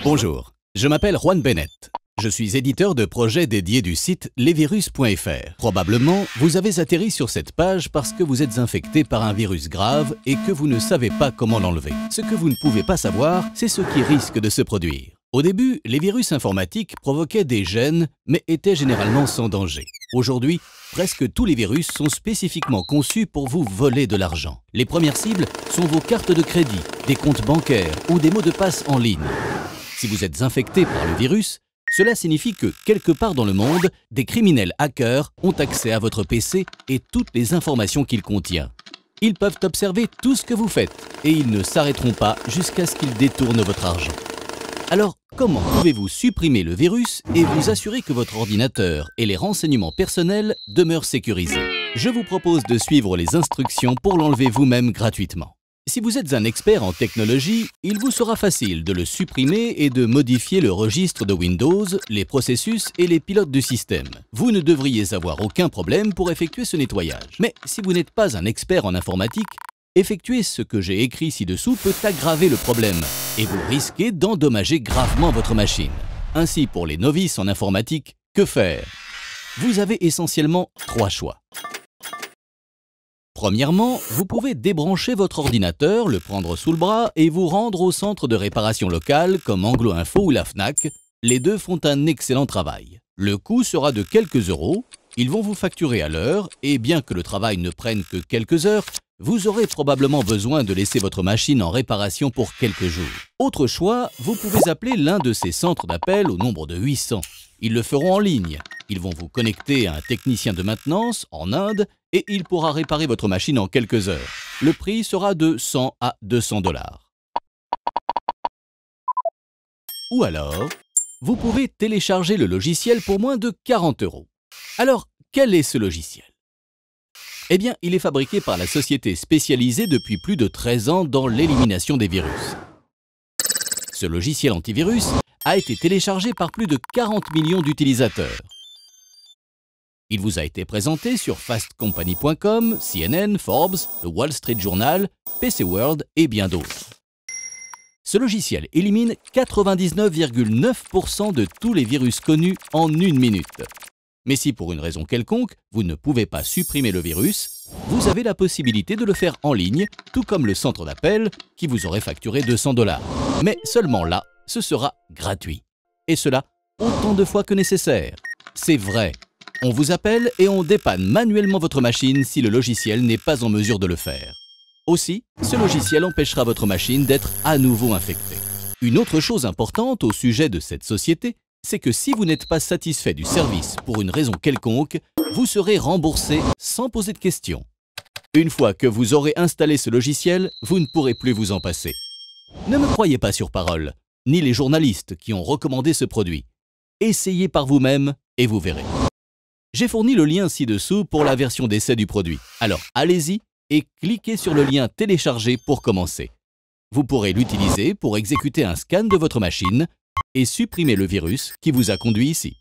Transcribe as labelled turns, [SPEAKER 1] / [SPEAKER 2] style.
[SPEAKER 1] Bonjour, je m'appelle Juan Bennett. Je suis éditeur de projets dédiés du site lesvirus.fr. Probablement, vous avez atterri sur cette page parce que vous êtes infecté par un virus grave et que vous ne savez pas comment l'enlever. Ce que vous ne pouvez pas savoir, c'est ce qui risque de se produire. Au début, les virus informatiques provoquaient des gènes, mais étaient généralement sans danger. Aujourd'hui, presque tous les virus sont spécifiquement conçus pour vous voler de l'argent. Les premières cibles sont vos cartes de crédit, des comptes bancaires ou des mots de passe en ligne. Si vous êtes infecté par le virus, cela signifie que, quelque part dans le monde, des criminels hackers ont accès à votre PC et toutes les informations qu'il contient. Ils peuvent observer tout ce que vous faites et ils ne s'arrêteront pas jusqu'à ce qu'ils détournent votre argent. Alors, comment pouvez-vous supprimer le virus et vous assurer que votre ordinateur et les renseignements personnels demeurent sécurisés? Je vous propose de suivre les instructions pour l'enlever vous-même gratuitement. Si vous êtes un expert en technologie, il vous sera facile de le supprimer et de modifier le registre de Windows, les processus et les pilotes du système. Vous ne devriez avoir aucun problème pour effectuer ce nettoyage. Mais si vous n'êtes pas un expert en informatique, effectuer ce que j'ai écrit ci-dessous peut aggraver le problème et vous risquez d'endommager gravement votre machine. Ainsi, pour les novices en informatique, que faire? Vous avez essentiellement 3 choix. Premièrement, vous pouvez débrancher votre ordinateur, le prendre sous le bras et vous rendre au centre de réparation locale comme Anglo Info ou la Fnac. Les deux font un excellent travail. Le coût sera de quelques euros, ils vont vous facturer à l'heure et bien que le travail ne prenne que quelques heures, vous aurez probablement besoin de laisser votre machine en réparation pour quelques jours. Autre choix, vous pouvez appeler l'un de ces centres d'appel au nombre de 800. Ils le feront en ligne. Ils vont vous connecter à un technicien de maintenance en Inde et il pourra réparer votre machine en quelques heures. Le prix sera de 100 à 200 $. Ou alors, vous pouvez télécharger le logiciel pour moins de 40 €. Alors, quel est ce logiciel? Eh bien, il est fabriqué par la société spécialisée depuis plus de 13 ans dans l'élimination des virus. Ce logiciel antivirus a été téléchargé par plus de 40 millions d'utilisateurs. Il vous a été présenté sur fastcompany.com, CNN, Forbes, The Wall Street Journal, PC World et bien d'autres. Ce logiciel élimine 99,9% de tous les virus connus en 1 minute. Mais si pour une raison quelconque, vous ne pouvez pas supprimer le virus, vous avez la possibilité de le faire en ligne, tout comme le centre d'appel qui vous aurait facturé 200 $. Mais seulement là, ce sera gratuit. Et cela autant de fois que nécessaire. C'est vrai. On vous appelle et on dépanne manuellement votre machine si le logiciel n'est pas en mesure de le faire. Aussi, ce logiciel empêchera votre machine d'être à nouveau infectée. Une autre chose importante au sujet de cette société, c'est que si vous n'êtes pas satisfait du service pour une raison quelconque, vous serez remboursé sans poser de questions. Une fois que vous aurez installé ce logiciel, vous ne pourrez plus vous en passer. Ne me croyez pas sur parole, ni les journalistes qui ont recommandé ce produit. Essayez par vous-même et vous verrez. J'ai fourni le lien ci-dessous pour la version d'essai du produit. Alors allez-y et cliquez sur le lien télécharger pour commencer. Vous pourrez l'utiliser pour exécuter un scan de votre machine et supprimer le virus qui vous a conduit ici.